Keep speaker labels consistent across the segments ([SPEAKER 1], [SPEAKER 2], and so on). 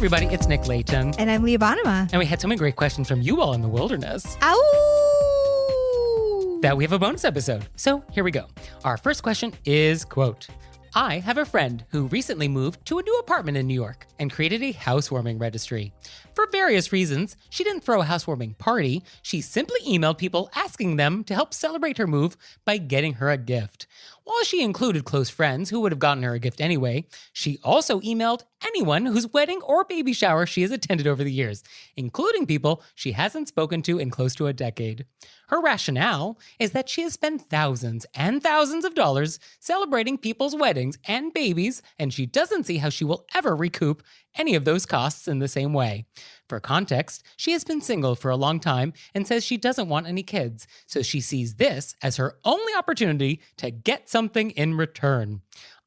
[SPEAKER 1] everybody, it's Nick Leighton.
[SPEAKER 2] And I'm Leah Bonnema.
[SPEAKER 1] And we had so many great questions from you all in the wilderness.
[SPEAKER 2] Ow!
[SPEAKER 1] That we have a bonus episode. So here we go. Our first question is, quote, I have a friend who recently moved to a new apartment in New York and created a housewarming registry. For various reasons, she didn't throw a housewarming party. She simply emailed people asking them to help celebrate her move by getting her a gift. While she included close friends who would have gotten her a gift anyway, she also emailed anyone whose wedding or baby shower she has attended over the years, including people she hasn't spoken to in close to a decade. Her rationale is that she has spent thousands and thousands of dollars celebrating people's weddings and babies, and she doesn't see how she will ever recoup any of those costs in the same way. For context, she has been single for a long time and says she doesn't want any kids, so she sees this as her only opportunity to get something in return.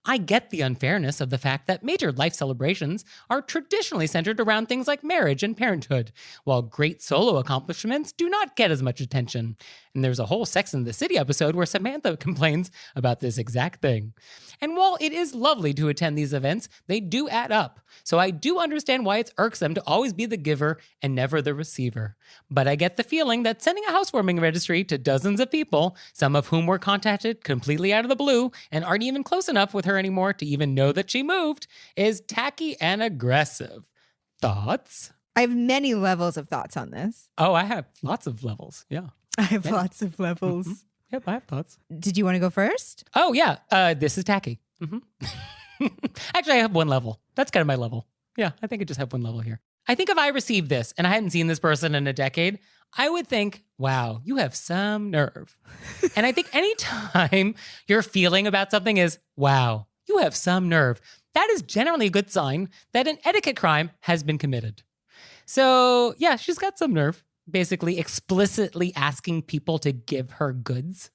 [SPEAKER 1] I get the unfairness of the fact that major life celebrations are traditionally centered around things like marriage and parenthood, while great solo accomplishments do not get as much attention. And there's a whole Sex and the City episode where Samantha complains about this exact thing. And while it is lovely to attend these events, they do add up. So I do understand why it's irksome to always be the giver and never the receiver. But I get the feeling that sending a housewarming registry to dozens of people, some of whom were contacted completely out of the blue and aren't even close enough with her anymore to even know that she moved, is tacky and aggressive. Thoughts?
[SPEAKER 2] I have many levels of thoughts on this.
[SPEAKER 1] Oh, I have lots of levels. Yeah.
[SPEAKER 2] I have lots of levels.
[SPEAKER 1] Mm-hmm. Yep, I have thoughts.
[SPEAKER 2] Did you want to go first?
[SPEAKER 1] Oh, yeah. This is tacky. Mm-hmm. Actually, I have one level. That's kind of my level. Yeah, I think I just have one level here. I think if I received this and I hadn't seen this person in a decade, I would think, wow, you have some nerve. And I think anytime your feeling about something is, wow, you have some nerve, that is generally a good sign that an etiquette crime has been committed. So yeah, she's got some nerve, basically explicitly asking people to give her goods.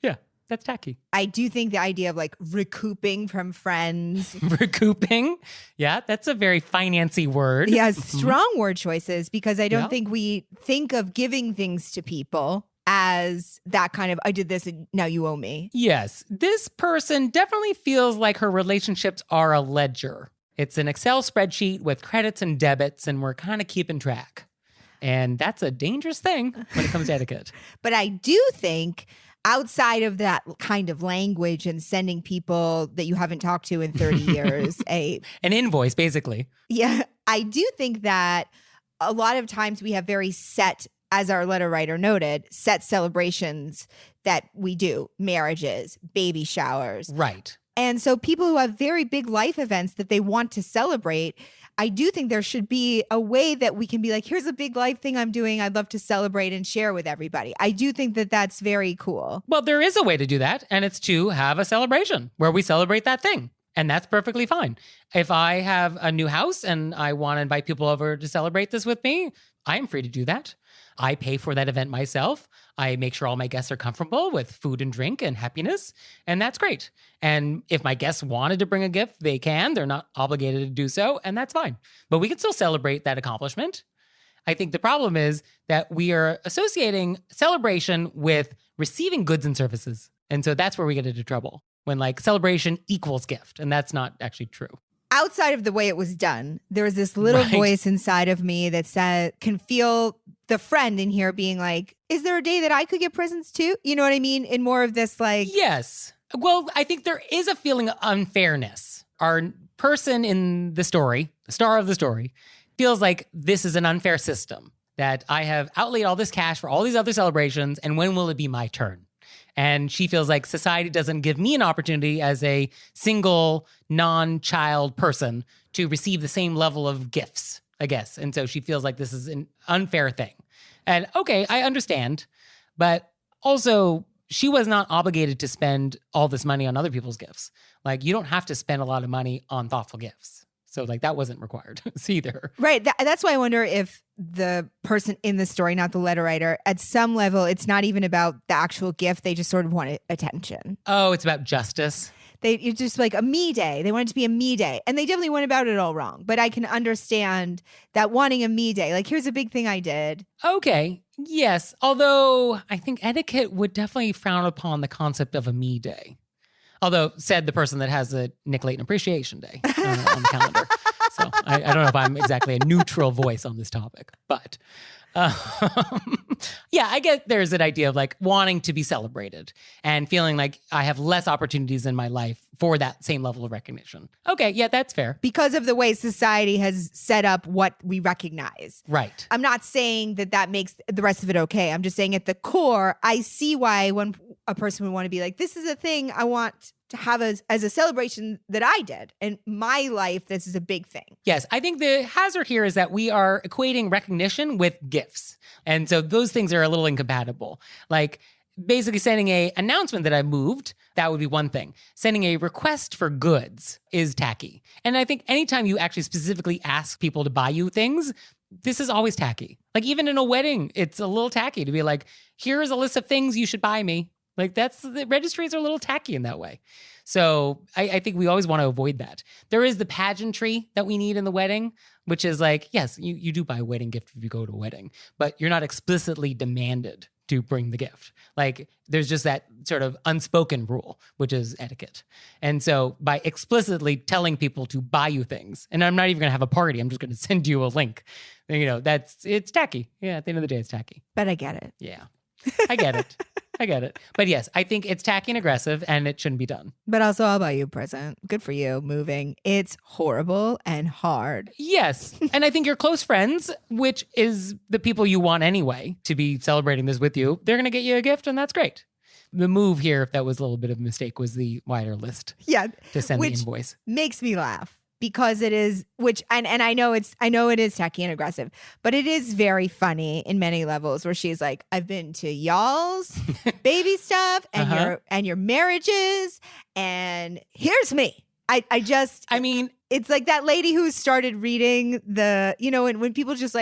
[SPEAKER 1] Yeah, that's tacky.
[SPEAKER 2] I do think the idea of like recouping from friends.
[SPEAKER 1] Recouping? Yeah, that's a very financy word.
[SPEAKER 2] Yeah, strong word choices, because I don't think we think of giving things to people as that kind of, I did this and now you owe me.
[SPEAKER 1] Yes, this person definitely feels like her relationships are a ledger. It's an Excel spreadsheet with credits and debits, and we're kind of keeping track. And that's a dangerous thing when it comes to etiquette.
[SPEAKER 2] But I do think outside of that kind of language and sending people that you haven't talked to in 30 years, an
[SPEAKER 1] invoice, basically.
[SPEAKER 2] Yeah, I do think that a lot of times we have very set, as our letter writer noted, set celebrations that we do, marriages, baby showers.
[SPEAKER 1] Right.
[SPEAKER 2] And so people who have very big life events that they want to celebrate, I do think there should be a way that we can be like, here's a big life thing I'm doing. I'd love to celebrate and share with everybody. I do think that that's very cool.
[SPEAKER 1] Well, there is a way to do that, and it's to have a celebration where we celebrate that thing. And that's perfectly fine. If I have a new house and I want to invite people over to celebrate this with me, I am free to do that. I pay for that event myself. I make sure all my guests are comfortable with food and drink and happiness, and that's great. And if my guests wanted to bring a gift, they can. They're not obligated to do so, and that's fine. But we can still celebrate that accomplishment. I think the problem is that we are associating celebration with receiving goods and services. And so that's where we get into trouble, when like celebration equals gift, and that's not actually true.
[SPEAKER 2] Outside of the way it was done, there's this little voice inside of me that can feel the friend in here being like, is there a day that I could get presents too? You know what I mean? In more of this like...
[SPEAKER 1] Yes. Well, I think there is a feeling of unfairness. Our person in the story, the star of the story, feels like this is an unfair system, that I have outlaid all this cash for all these other celebrations, and when will it be my turn? And she feels like society doesn't give me an opportunity as a single, non-child person to receive the same level of gifts, I guess. And so she feels like this is an unfair thing. And okay, I understand. But also, she was not obligated to spend all this money on other people's gifts. Like, you don't have to spend a lot of money on thoughtful gifts. So like that wasn't required either.
[SPEAKER 2] Right. That's why I wonder if the person in the story, not the letter writer, at some level, it's not even about the actual gift. They just sort of want attention.
[SPEAKER 1] Oh, it's about justice.
[SPEAKER 2] It's just like a me day. They want it to be a me day. And they definitely went about it all wrong. But I can understand that wanting a me day. Like, here's a big thing I did.
[SPEAKER 1] Okay. Yes. Although I think etiquette would definitely frown upon the concept of a me day. Although, said the person that has a Nick Leighton Appreciation Day on the calendar. So I don't know if I'm exactly a neutral voice on this topic, but um, yeah, I get there's an idea of like wanting to be celebrated and feeling like I have less opportunities in my life for that same level of recognition. Okay, yeah, that's fair.
[SPEAKER 2] Because of the way society has set up what we recognize.
[SPEAKER 1] Right.
[SPEAKER 2] I'm not saying that makes the rest of it okay. I'm just saying at the core, I see why when a person would want to be like, this is a thing I want to have as a celebration that I did. In my life, this is a big thing.
[SPEAKER 1] Yes, I think the hazard here is that we are equating recognition with gifts. And so those things are a little incompatible. Like basically sending a announcement that I moved, that would be one thing. Sending a request for goods is tacky. And I think anytime you actually specifically ask people to buy you things, this is always tacky. Like even in a wedding, it's a little tacky to be like, here's a list of things you should buy me. Like the registries are a little tacky in that way. So I think we always want to avoid that. There is the pageantry that we need in the wedding, which is like, yes, you do buy a wedding gift if you go to a wedding, but you're not explicitly demanded to bring the gift. Like there's just that sort of unspoken rule, which is etiquette. And so by explicitly telling people to buy you things, and I'm not even going to have a party, I'm just going to send you a link. It's tacky. Yeah, at the end of the day, it's tacky.
[SPEAKER 2] But I get it.
[SPEAKER 1] Yeah, I get it. I get it. But yes, I think it's tacky and aggressive and it shouldn't be done.
[SPEAKER 2] But also, I'll buy you a present. Good for you, moving. It's horrible and hard.
[SPEAKER 1] Yes. And I think your close friends, which is the people you want anyway to be celebrating this with you, they're going to get you a gift and that's great. The move here, if that was a little bit of a mistake, was the wider list.
[SPEAKER 2] Yeah.
[SPEAKER 1] To send the invoice.
[SPEAKER 2] Makes me laugh. Because it is, and I know it is tacky and aggressive, but it is very funny in many levels where she's like, I've been to y'all's baby stuff and your marriages, and here's me. I mean, it's like that lady who started reading when people just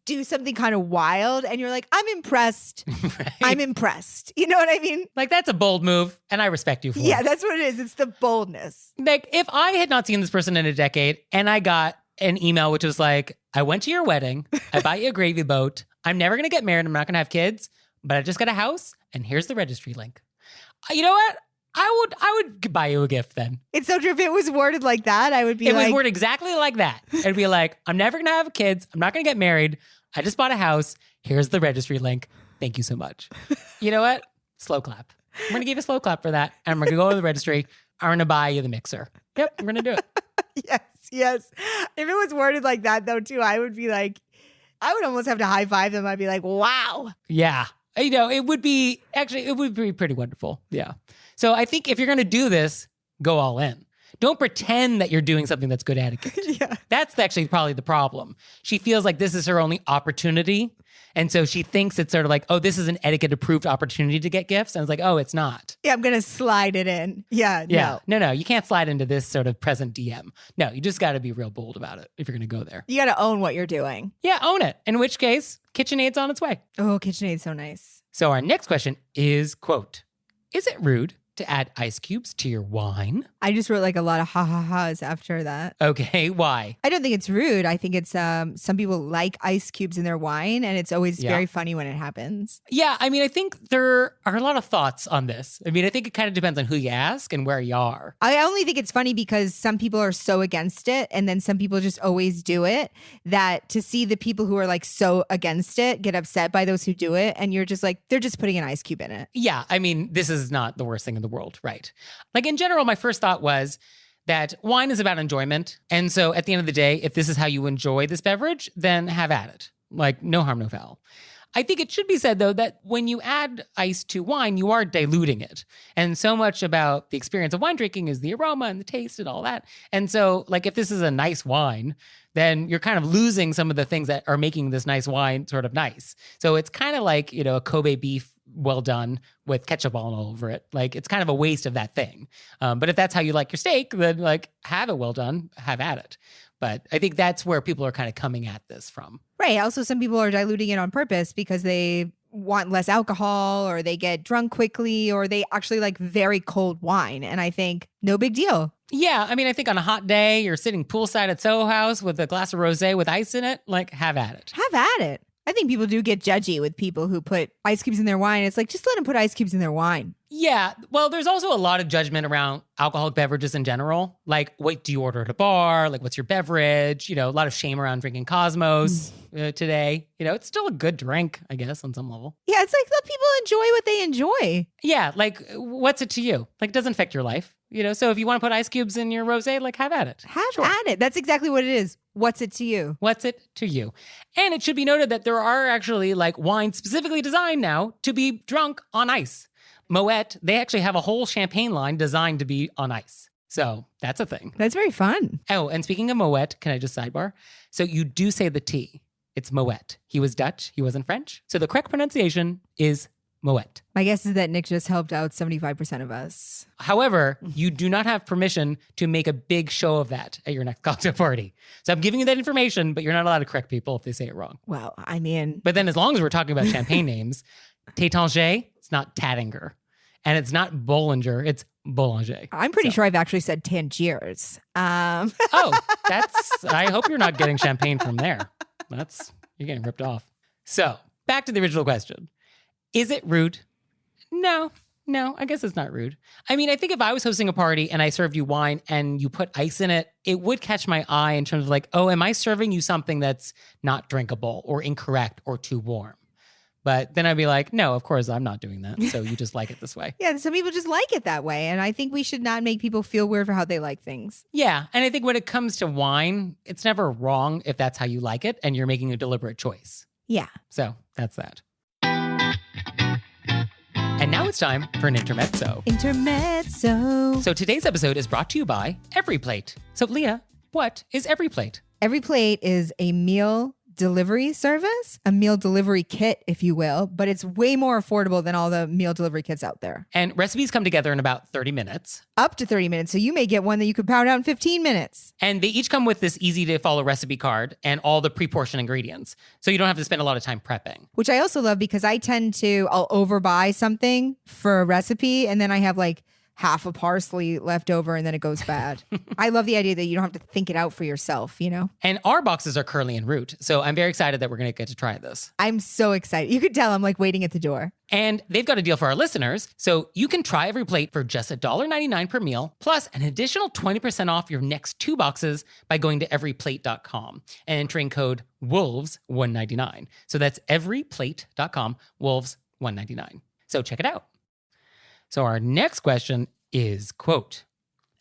[SPEAKER 2] do something kind of wild and you're like, I'm impressed. Right. I'm impressed. You know what I mean?
[SPEAKER 1] Like that's a bold move and I respect you for it.
[SPEAKER 2] Yeah, that's what it is. It's the boldness.
[SPEAKER 1] Like if I had not seen this person in a decade and I got an email which was like, I went to your wedding, I bought you a gravy boat, I'm never going to get married, I'm not going to have kids, but I just got a house and here's the registry link. You know what? I would buy you a gift then.
[SPEAKER 2] It's so true. If it was worded like that, I would be
[SPEAKER 1] It was worded exactly like that. It'd be like, I'm never going to have kids. I'm not going to get married. I just bought a house. Here's the registry link. Thank you so much. You know what? Slow clap. I'm going to give you a slow clap for that. And I'm going to go to the registry. I'm going to buy you the mixer. Yep, I'm going to do it.
[SPEAKER 2] Yes. If it was worded like that, though, too, I would be like, I would almost have to high five them. I'd be like, wow.
[SPEAKER 1] Yeah. It would be pretty wonderful. Yeah. So I think if you're going to do this, go all in. Don't pretend that you're doing something that's good etiquette.
[SPEAKER 2] Yeah.
[SPEAKER 1] That's actually probably the problem. She feels like this is her only opportunity. And so she thinks it's sort of like, oh, this is an etiquette approved opportunity to get gifts. And it's like, oh, it's not.
[SPEAKER 2] Yeah, I'm going to slide it in. Yeah.
[SPEAKER 1] No, you can't slide into this sort of present DM. No, you just got to be real bold about it if you're going to go there.
[SPEAKER 2] You got to own what you're doing.
[SPEAKER 1] Yeah, own it. In which case, KitchenAid's on its way.
[SPEAKER 2] Oh, KitchenAid's so nice.
[SPEAKER 1] So our next question is, quote, is it rude to add ice cubes to your wine?
[SPEAKER 2] I just wrote like a lot of ha-ha-has after that.
[SPEAKER 1] Okay, why?
[SPEAKER 2] I don't think it's rude. I think it's some people like ice cubes in their wine, and it's always very funny when it happens.
[SPEAKER 1] Yeah, I mean, I think there are a lot of thoughts on this. I mean, I think it kind of depends on who you ask and where you are.
[SPEAKER 2] I only think it's funny because some people are so against it, and then some people just always do it, that to see the people who are like so against it get upset by those who do it, and you're just like, they're just putting an ice cube in it.
[SPEAKER 1] Yeah, I mean, this is not the worst thing in the world, right? Like in general, my first thought was that wine is about enjoyment. And so at the end of the day, if this is how you enjoy this beverage, then have at it. Like no harm, no foul. I think it should be said, though, that when you add ice to wine, you are diluting it. And so much about the experience of wine drinking is the aroma and the taste and all that. And so, like, if this is a nice wine, then you're kind of losing some of the things that are making this nice wine sort of nice. So it's kind of like, a Kobe beef well done with ketchup all over it. Like, it's kind of a waste of that thing. But if that's how you like your steak, then, like, have it well done, have at it. But I think that's where people are kind of coming at this from.
[SPEAKER 2] Right. Also, some people are diluting it on purpose because they want less alcohol, or they get drunk quickly, or they actually like very cold wine. And I think no big deal.
[SPEAKER 1] Yeah. I mean, I think on a hot day, you're sitting poolside at Soho House with a glass of rosé with ice in it, like have at it.
[SPEAKER 2] Have at it. I think people do get judgy with people who put ice cubes in their wine. It's like, just let them put ice cubes in their wine.
[SPEAKER 1] Yeah. Well, there's also a lot of judgment around alcoholic beverages in general. Like, what do you order at a bar? Like, what's your beverage? A lot of shame around drinking Cosmos today. It's still a good drink, I guess, on some level.
[SPEAKER 2] Yeah, it's like, let people enjoy what they enjoy.
[SPEAKER 1] Yeah. Like, what's it to you? Like, it doesn't affect your life. So if you want to put ice cubes in your rosé, like, have at it.
[SPEAKER 2] Have at it. That's exactly what it is. What's it to you?
[SPEAKER 1] What's it to you? And it should be noted that there are actually like wines specifically designed now to be drunk on ice. Moet, they actually have a whole champagne line designed to be on ice. So that's a thing.
[SPEAKER 2] That's very fun.
[SPEAKER 1] Oh, and speaking of Moet, can I just sidebar? So you do say the T. It's Moet. He was Dutch. He wasn't French. So the correct pronunciation is Moet.
[SPEAKER 2] My guess is that Nick just helped out 75% of us.
[SPEAKER 1] However, you do not have permission to make a big show of that at your next cocktail party. So I'm giving you that information, but you're not allowed to correct people if they say it wrong.
[SPEAKER 2] Well, I mean...
[SPEAKER 1] But then as long as we're talking about champagne names, Taittinger, it's not Tattinger. And it's not Bollinger, it's Boulanger.
[SPEAKER 2] I'm pretty sure I've actually said Tangiers.
[SPEAKER 1] I hope you're not getting champagne from there. You're getting ripped off. So back to the original question. Is it rude? No, I guess it's not rude. I mean, I think if I was hosting a party and I served you wine and you put ice in it, it would catch my eye in terms of like, oh, am I serving you something that's not drinkable or incorrect or too warm? But then I'd be like, no, of course I'm not doing that. So you just like it this way.
[SPEAKER 2] Yeah, some people just like it that way. And I think we should not make people feel weird for how they like things.
[SPEAKER 1] Yeah. And I think when it comes to wine, it's never wrong if that's how you like it and you're making a deliberate choice.
[SPEAKER 2] Yeah.
[SPEAKER 1] So that's that. And now it's time for an intermezzo.
[SPEAKER 2] Intermezzo.
[SPEAKER 1] So today's episode is brought to you by Every Plate. So Leah, what is Every Plate?
[SPEAKER 2] Every Plate is a meal delivery service, a meal delivery kit, if you will, but it's way more affordable than all the meal delivery kits out there.
[SPEAKER 1] And recipes come together in about 30 minutes.
[SPEAKER 2] Up to 30 minutes. So you may get one that you could pound out in 15 minutes.
[SPEAKER 1] And they each come with this easy to follow recipe card and all the pre-portioned ingredients. So you don't have to spend a lot of time prepping.
[SPEAKER 2] Which I also love because I'll overbuy something for a recipe and then I have like half a parsley left over and then it goes bad. I love the idea that you don't have to think it out for yourself, And
[SPEAKER 1] our boxes are curly en route. So I'm very excited that we're going to get to try this.
[SPEAKER 2] I'm so excited. You could tell I'm like waiting at the door.
[SPEAKER 1] And they've got a deal for our listeners. So you can try Every Plate for just $1.99 per meal, plus an additional 20% off your next 2 boxes by going to everyplate.com and entering code WOLVES199. So that's everyplate.com, WOLVES199. So check it out. So our next question is, quote,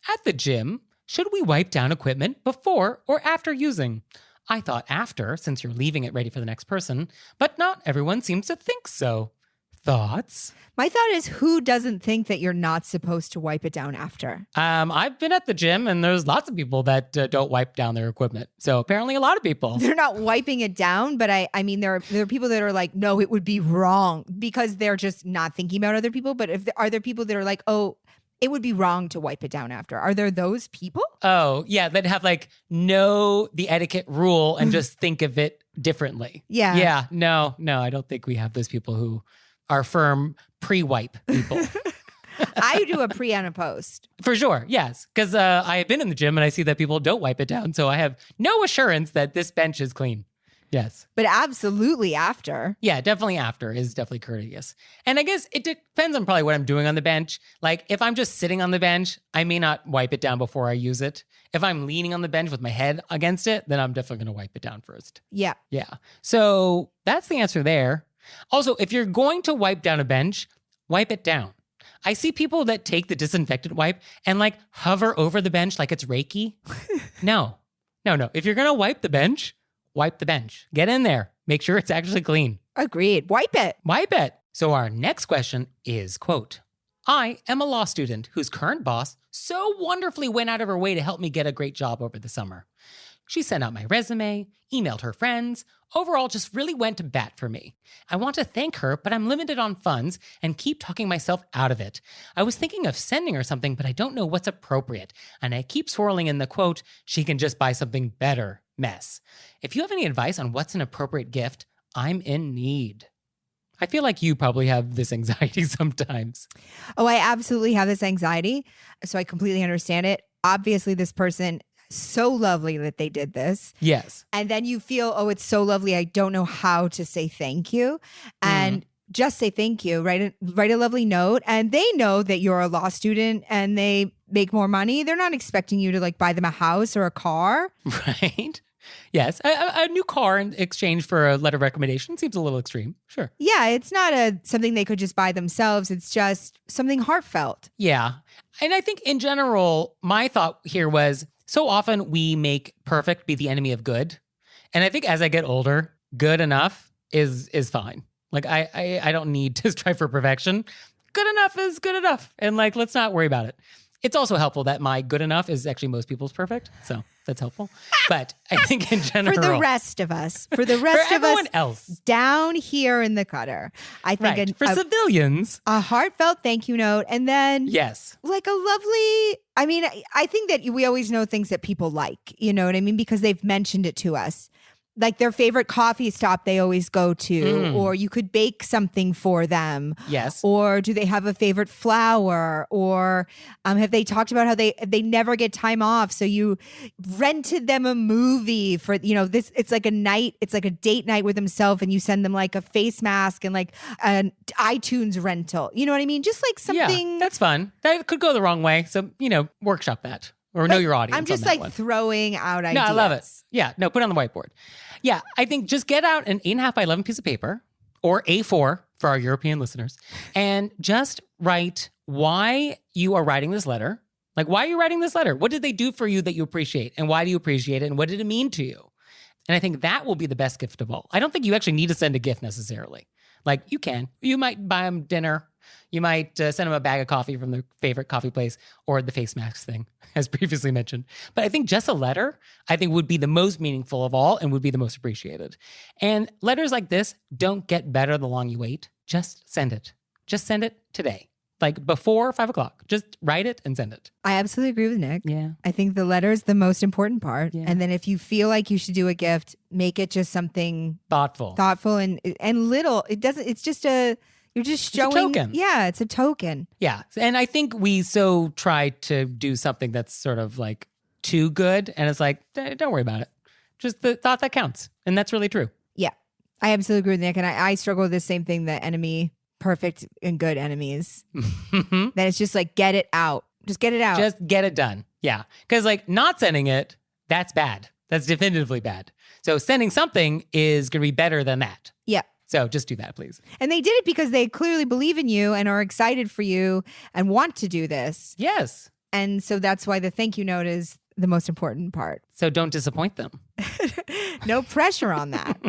[SPEAKER 1] at the gym, should we wipe down equipment before or after using? I thought after, since you're leaving it ready for the next person, but not everyone seems to think so. Thoughts?
[SPEAKER 2] My thought is, who doesn't think that you're not supposed to wipe it down after?
[SPEAKER 1] I've been at the gym and there's lots of people that don't wipe down their equipment. So apparently a lot of people.
[SPEAKER 2] They're not wiping it down, but I mean, there are people that are like, no, it would be wrong because they're just not thinking about other people. But are there people that are like, oh, it would be wrong to wipe it down after? Are there those people? Oh,
[SPEAKER 1] yeah, that have like know the etiquette rule and just think of it differently.
[SPEAKER 2] Yeah.
[SPEAKER 1] Yeah, no, I don't think we have those people who are firm pre-wipe people.
[SPEAKER 2] I do a pre and a post.
[SPEAKER 1] For sure, yes. Because I have been in the gym and I see that people don't wipe it down. So I have no assurance that this bench is clean. Yes.
[SPEAKER 2] But absolutely after.
[SPEAKER 1] Yeah, definitely after is definitely courteous. And I guess it depends on probably what I'm doing on the bench. Like if I'm just sitting on the bench, I may not wipe it down before I use it. If I'm leaning on the bench with my head against it, then I'm definitely going to wipe it down first.
[SPEAKER 2] Yeah.
[SPEAKER 1] Yeah. So that's the answer there. Also, if you're going to wipe down a bench, wipe it down. I see people that take the disinfectant wipe and like hover over the bench like it's Reiki. No. If you're going to wipe the bench, wipe the bench. Get in there. Make sure it's actually clean.
[SPEAKER 2] Agreed. Wipe it.
[SPEAKER 1] So our next question is, quote, I am a law student whose current boss so wonderfully went out of her way to help me get a great job over the summer. She sent out my resume, emailed her friends, overall just really went to bat for me. I want to thank her, but I'm limited on funds and keep talking myself out of it. I was thinking of sending her something, but I don't know what's appropriate. And I keep swirling in the quote, she can just buy something better mess. If you have any advice on what's an appropriate gift, I'm in need. I feel like you probably have this anxiety sometimes.
[SPEAKER 2] Oh, I absolutely have this anxiety. So I completely understand it. Obviously, this person so lovely that they did this.
[SPEAKER 1] Yes.
[SPEAKER 2] And then you feel, oh, it's so lovely. I don't know how to say thank you. And just say thank you, write a lovely note. And they know that you're a law student and they make more money. They're not expecting you to like buy them a house or a car.
[SPEAKER 1] Right. Yes. A new car in exchange for a letter of recommendation seems a little extreme. Sure.
[SPEAKER 2] Yeah, it's not something they could just buy themselves. It's just something heartfelt.
[SPEAKER 1] Yeah. And I think in general, my thought here was so often we make perfect be the enemy of good. And I think as I get older, good enough is fine. Like I don't need to strive for perfection. Good enough is good enough. And like, let's not worry about it. It's also helpful that my good enough is actually most people's perfect. So that's helpful. But I think in general.
[SPEAKER 2] For the rest of us. For the rest
[SPEAKER 1] for
[SPEAKER 2] of
[SPEAKER 1] everyone
[SPEAKER 2] us
[SPEAKER 1] else.
[SPEAKER 2] Down here in the gutter. I think
[SPEAKER 1] Right. For civilians.
[SPEAKER 2] A heartfelt thank you note. And then
[SPEAKER 1] Yes.
[SPEAKER 2] like a lovely, I mean, I think that we always know things that people like, you know what I mean? Because they've mentioned it to us. Like their favorite coffee stop they always go to, or you could bake something for them.
[SPEAKER 1] Yes.
[SPEAKER 2] Or do they have a favorite flower? Or have they talked about how they never get time off? So you rented them a movie for, you know, this, it's like a night, it's like a date night with themselves and you send them like a face mask and like an iTunes rental. You know what I mean? Just like something.
[SPEAKER 1] Yeah, that's fun. That could go the wrong way. So, you know, workshop that. Or know your audience.
[SPEAKER 2] I'm just like throwing out ideas.
[SPEAKER 1] No, I love it. Yeah, no, put it on the whiteboard. Yeah, I think just get out an 8.5 by 11 piece of paper or A4 for our European listeners and just write why you are writing this letter. Like, why are you writing this letter? What did they do for you that you appreciate? And why do you appreciate it? And what did it mean to you? And I think that will be the best gift of all. I don't think you actually need to send a gift necessarily. Like, you can. You might buy them dinner. You might send them a bag of coffee from their favorite coffee place or the face mask thing, as previously mentioned. But I think just a letter, I think would be the most meaningful of all and would be the most appreciated. And letters like this don't get better the longer you wait. Just send it. Just send it today. Like before 5 o'clock. Just write it and send it.
[SPEAKER 2] I absolutely agree with Nick.
[SPEAKER 1] Yeah.
[SPEAKER 2] I think the letter is the most important part.
[SPEAKER 1] Yeah.
[SPEAKER 2] And then if you feel like you should do a gift, make it just something
[SPEAKER 1] Thoughtful
[SPEAKER 2] and little. It doesn't, it's just you're just showing.
[SPEAKER 1] It's a token.
[SPEAKER 2] Yeah, it's a token.
[SPEAKER 1] Yeah. And I think we so try to do something that's sort of like too good. And it's like, don't worry about it. Just the thought that counts. And that's really true.
[SPEAKER 2] Yeah. I absolutely agree with Nick. And I struggle with the same thing, the enemy, perfect and good enemies. That it's just like, get it out. Just get it out.
[SPEAKER 1] Just get it done. Yeah. Because like not sending it, that's bad. That's definitively bad. So sending something is going to be better than that.
[SPEAKER 2] Yeah.
[SPEAKER 1] So just do that, please.
[SPEAKER 2] And they did it because they clearly believe in you and are excited for you and want to do this.
[SPEAKER 1] Yes.
[SPEAKER 2] And so that's why the thank you note is the most important part.
[SPEAKER 1] So don't disappoint them.
[SPEAKER 2] No pressure on that.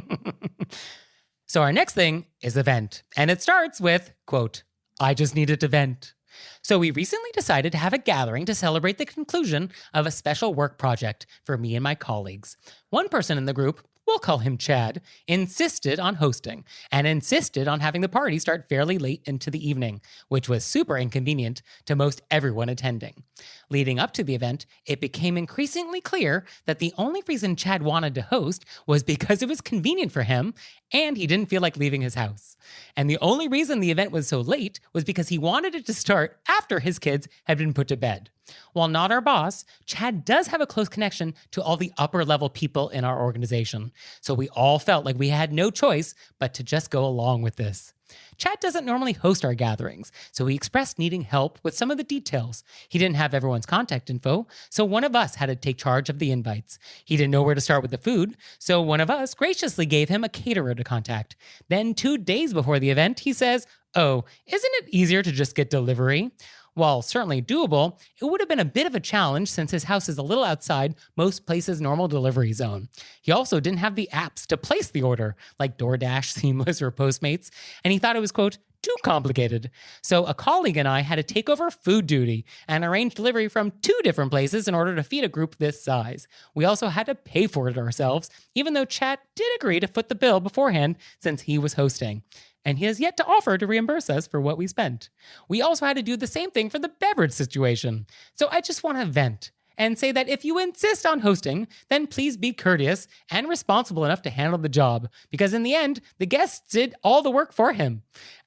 [SPEAKER 1] So our next thing is a vent. And it starts with, quote, I just needed to vent. So we recently decided to have a gathering to celebrate the conclusion of a special work project for me and my colleagues. One person in the group, we'll call him Chad, insisted on hosting and insisted on having the party start fairly late into the evening, which was super inconvenient to most everyone attending. Leading up to the event, it became increasingly clear that the only reason Chad wanted to host was because it was convenient for him and he didn't feel like leaving his house. And the only reason the event was so late was because he wanted it to start after his kids had been put to bed. While not our boss, Chad does have a close connection to all the upper level people in our organization. So we all felt like we had no choice but to just go along with this. Chad doesn't normally host our gatherings, so he expressed needing help with some of the details. He didn't have everyone's contact info, so one of us had to take charge of the invites. He didn't know where to start with the food, so one of us graciously gave him a caterer to contact. Then 2 days before the event, he says, "Oh, isn't it easier to just get delivery?" While certainly doable, it would have been a bit of a challenge since his house is a little outside most places' normal delivery zone. He also didn't have the apps to place the order, like DoorDash, Seamless, or Postmates, and he thought it was, quote, too complicated. So a colleague and I had to take over food duty and arrange delivery from 2 different places in order to feed a group this size. We also had to pay for it ourselves, even though Chad did agree to foot the bill beforehand since he was hosting. And he has yet to offer to reimburse us for what we spent. We also had to do the same thing for the beverage situation. So I just want to vent and say that if you insist on hosting, then please be courteous and responsible enough to handle the job, because in the end, the guests did all the work for him.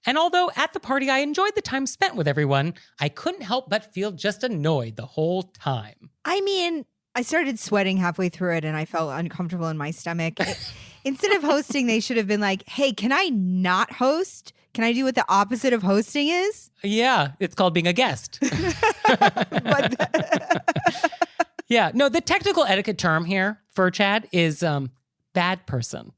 [SPEAKER 1] And although at the party I enjoyed the time spent with everyone, I couldn't help but feel just annoyed the whole time.
[SPEAKER 2] I mean, I started sweating halfway through it and I felt uncomfortable in my stomach. Instead of hosting, they should have been like, hey, can I not host? Can I do what the opposite of hosting is?
[SPEAKER 1] Yeah, it's called being a guest. Yeah, no, the technical etiquette term here for Chad is bad person.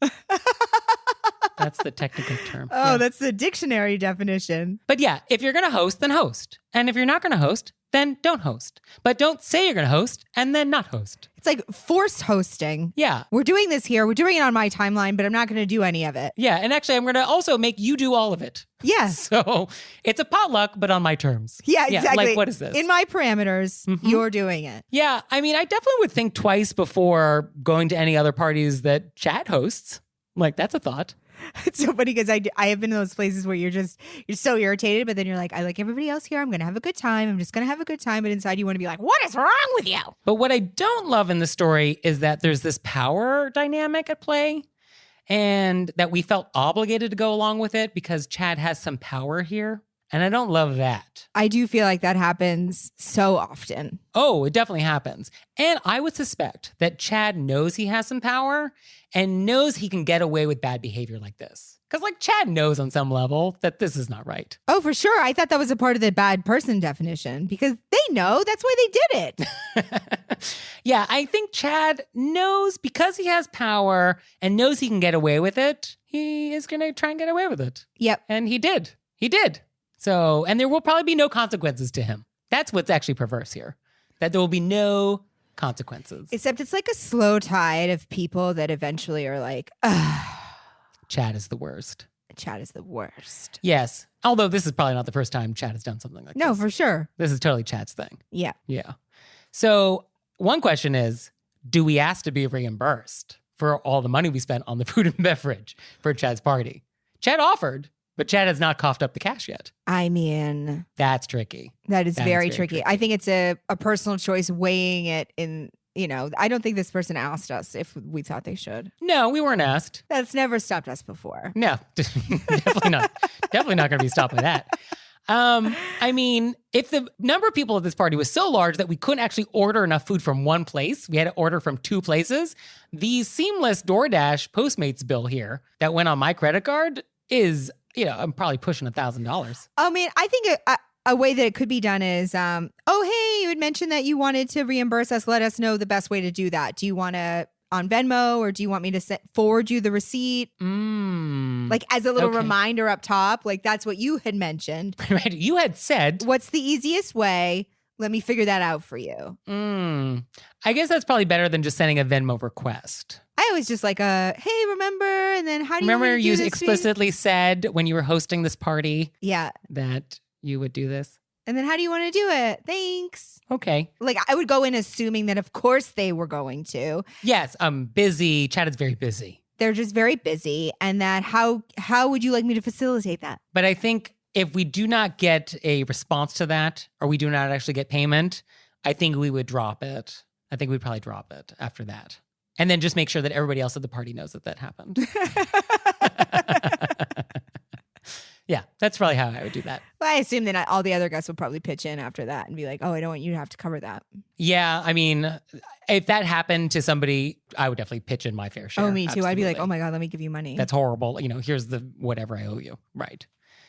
[SPEAKER 1] That's the technical term.
[SPEAKER 2] Oh,
[SPEAKER 1] yeah.
[SPEAKER 2] That's the dictionary definition.
[SPEAKER 1] But yeah, if you're going to host, then host. And if you're not going to host, then don't host. But don't say you're going to host and then not host.
[SPEAKER 2] It's like forced hosting.
[SPEAKER 1] Yeah.
[SPEAKER 2] We're doing this here. We're doing it on my timeline, but I'm not going to do any of it.
[SPEAKER 1] Yeah. And actually, I'm going to also make you do all of it.
[SPEAKER 2] Yes.
[SPEAKER 1] So it's a potluck, but on my terms.
[SPEAKER 2] Yeah, exactly.
[SPEAKER 1] Like, what is this?
[SPEAKER 2] In my parameters, you're doing it.
[SPEAKER 1] Yeah. I mean, I definitely would think twice before going to any other parties that Chad hosts. Like, that's a thought.
[SPEAKER 2] It's so funny because I have been in those places where you're so irritated, but then you're like, I like everybody else here. I'm going to have a good time. I'm just going to have a good time. But inside you want to be like, what is wrong with you?
[SPEAKER 1] But what I don't love in the story is that there's this power dynamic at play and that we felt obligated to go along with it because Chad has some power here. And I don't love that.
[SPEAKER 2] I do feel like that happens so often.
[SPEAKER 1] Oh, it definitely happens. And I would suspect that Chad knows he has some power and knows he can get away with bad behavior like this. Because like Chad knows on some level that this is not right.
[SPEAKER 2] Oh, for sure. I thought that was a part of the bad person definition because they know that's why they did it.
[SPEAKER 1] Yeah, I think Chad knows because he has power and knows he can get away with it, he is going to try and get away with it.
[SPEAKER 2] Yep.
[SPEAKER 1] And he did. He did. So, and there will probably be no consequences to him. That's what's actually perverse here. That there will be no consequences.
[SPEAKER 2] Except it's like a slow tide of people that eventually are like, ugh.
[SPEAKER 1] Chad is the worst.
[SPEAKER 2] Chad is the worst.
[SPEAKER 1] Yes. Although this is probably not the first time Chad has done something like this.
[SPEAKER 2] No, for sure.
[SPEAKER 1] This is totally Chad's thing.
[SPEAKER 2] Yeah.
[SPEAKER 1] Yeah. So one question is, do we ask to be reimbursed for all the money we spent on the food and beverage for Chad's party? Chad offered, but Chad has not coughed up the cash yet.
[SPEAKER 2] I mean,
[SPEAKER 1] that's tricky.
[SPEAKER 2] That is very tricky. I think it's a personal choice weighing it in, I don't think this person asked us if we thought they should.
[SPEAKER 1] No, we weren't asked.
[SPEAKER 2] That's never stopped us before.
[SPEAKER 1] No, definitely not. Definitely not going to be stopped by that. I mean, if the number of people at this party was so large that we couldn't actually order enough food from one place, we had to order from two places, the seamless DoorDash Postmates bill here that went on my credit card is, I'm probably pushing $1,000.
[SPEAKER 2] I mean, I think a way that it could be done is, oh, hey, you had mentioned that you wanted to reimburse us. Let us know the best way to do that. Do you want to on Venmo or do you want me to forward you the receipt? Like as a little reminder up top, like that's what you had mentioned.
[SPEAKER 1] Right. You had said,
[SPEAKER 2] what's the easiest way? Let me figure that out for you.
[SPEAKER 1] I guess that's probably better than just sending a Venmo request.
[SPEAKER 2] I was just like, hey, remember? And then how do you
[SPEAKER 1] remember
[SPEAKER 2] you
[SPEAKER 1] explicitly said when you were hosting this party that you would do this?
[SPEAKER 2] And then how do you want to do it? Thanks.
[SPEAKER 1] Okay.
[SPEAKER 2] Like I would go in assuming that of course they were going to.
[SPEAKER 1] Yes, I'm busy. Chad is very busy.
[SPEAKER 2] They're just very busy. And that how would you like me to facilitate that?
[SPEAKER 1] But I think if we do not get a response to that or we do not actually get payment, I think we would drop it. I think we'd probably drop it after that. And then just make sure that everybody else at the party knows that happened. Yeah, that's probably how I would do that.
[SPEAKER 2] Well, I assume that all the other guests would probably pitch in after that and be like, oh, I don't want you to have to cover that.
[SPEAKER 1] Yeah, I mean, if that happened to somebody, I would definitely pitch in my fair share.
[SPEAKER 2] Oh, me too.
[SPEAKER 1] Absolutely.
[SPEAKER 2] I'd be like, oh my God, let me give you money.
[SPEAKER 1] That's horrible. Here's the whatever I owe you. Right.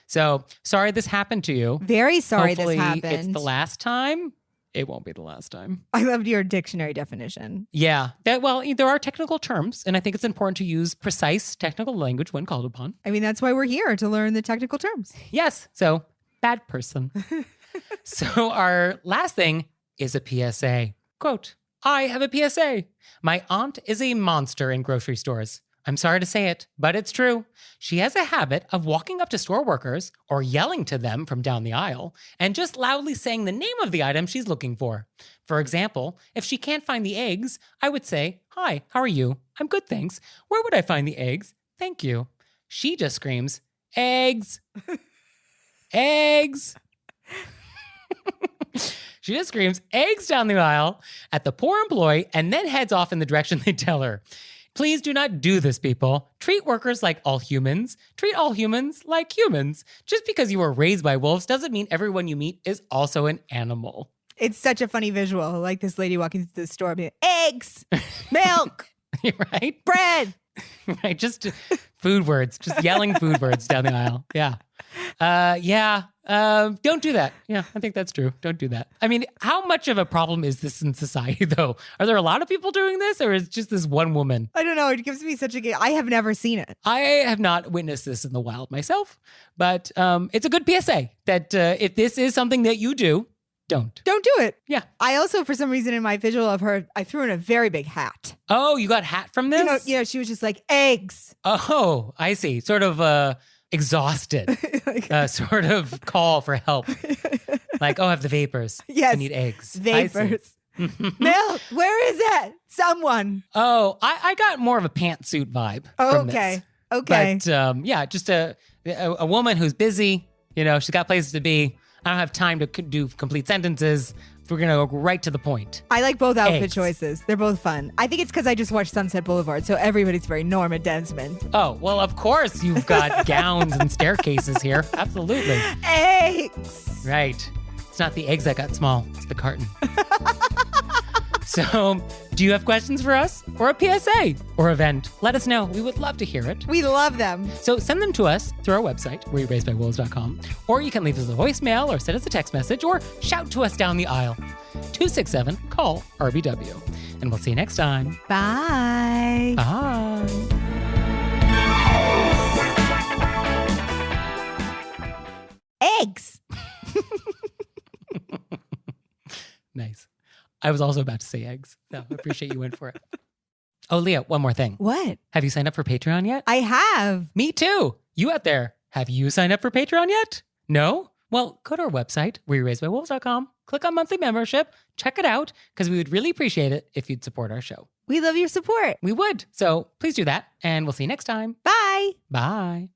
[SPEAKER 1] So sorry this happened to you.
[SPEAKER 2] Very sorry
[SPEAKER 1] Hopefully
[SPEAKER 2] this happened.
[SPEAKER 1] It's the last time. It won't be the last time.
[SPEAKER 2] I loved your dictionary definition.
[SPEAKER 1] Yeah. There are technical terms, and I think it's important to use precise technical language when called upon.
[SPEAKER 2] I mean, that's why we're here, to learn the technical terms.
[SPEAKER 1] Yes. So, bad person. So, our last thing is a PSA. Quote, I have a PSA. My aunt is a monster in grocery stores. I'm sorry to say it, but it's true. She has a habit of walking up to store workers or yelling to them from down the aisle and just loudly saying the name of the item she's looking for. For example, if she can't find the eggs, I would say, hi, how are you? I'm good, thanks. Where would I find the eggs? Thank you. She just screams, eggs, eggs. She just screams eggs down the aisle at the poor employee and then heads off in the direction they tell her. Please do not do this, people. Treat workers like all humans. Treat all humans like humans. Just because you were raised by wolves doesn't mean everyone you meet is also an animal.
[SPEAKER 2] It's such a funny visual. Like this lady walking through the store being eggs, milk,
[SPEAKER 1] Right?
[SPEAKER 2] bread.
[SPEAKER 1] Right. Just food words, just yelling food words down the aisle. Yeah. Don't do that. Yeah, I think that's true. Don't do that. I mean, how much of a problem is this in society, though? Are there a lot of people doing this, or is it just this one woman?
[SPEAKER 2] I don't know. It gives me such I have never seen it.
[SPEAKER 1] I have not witnessed this in the wild myself, but it's a good PSA that if this is something that you do, don't
[SPEAKER 2] do it.
[SPEAKER 1] Yeah.
[SPEAKER 2] I also, for some reason, in my visual of her, I threw in a very big hat.
[SPEAKER 1] Oh, you got hat from this?
[SPEAKER 2] She was just like eggs.
[SPEAKER 1] Oh, I see. Sort of exhausted, sort of call for help. Like, I have the vapors.
[SPEAKER 2] Yes.
[SPEAKER 1] I need eggs.
[SPEAKER 2] Vapors. Milk, where is it? Someone.
[SPEAKER 1] Oh, I got more of a pantsuit vibe.
[SPEAKER 2] Oh,
[SPEAKER 1] from
[SPEAKER 2] okay.
[SPEAKER 1] This.
[SPEAKER 2] Okay.
[SPEAKER 1] But just a woman who's busy. She's got places to be. I don't have time to do complete sentences. We're going to go right to the point.
[SPEAKER 2] I like both outfit
[SPEAKER 1] Eggs.
[SPEAKER 2] choices. They're both fun. I think it's because I just watched Sunset Boulevard, so everybody's very Norma Desmond.
[SPEAKER 1] Oh, well, of course you've got gowns and staircases here. Absolutely.
[SPEAKER 2] Eggs.
[SPEAKER 1] Right. It's not the eggs that got small. It's the carton. So, do you have questions for us? Or a PSA? Or event? Let us know. We would love to hear it.
[SPEAKER 2] We love them.
[SPEAKER 1] So send them to us through our website, wereraisedbywolves.com, or you can leave us a voicemail or send us a text message or shout to us down the aisle. 267-CALL-RBW. And we'll see you next time.
[SPEAKER 2] Bye.
[SPEAKER 1] Bye.
[SPEAKER 2] Eggs.
[SPEAKER 1] Nice. I was also about to say eggs. So I appreciate you went for it. Oh, Leah, one more thing.
[SPEAKER 2] What?
[SPEAKER 1] Have you signed up for Patreon yet?
[SPEAKER 2] I have.
[SPEAKER 1] Me too. You out there, have you signed up for Patreon yet? No? Well, go to our website, wereraisedbywolves.com, click on monthly membership, check it out, because we would really appreciate it if you'd support our show.
[SPEAKER 2] We love your support.
[SPEAKER 1] We would. So please do that, and we'll see you next time.
[SPEAKER 2] Bye.
[SPEAKER 1] Bye.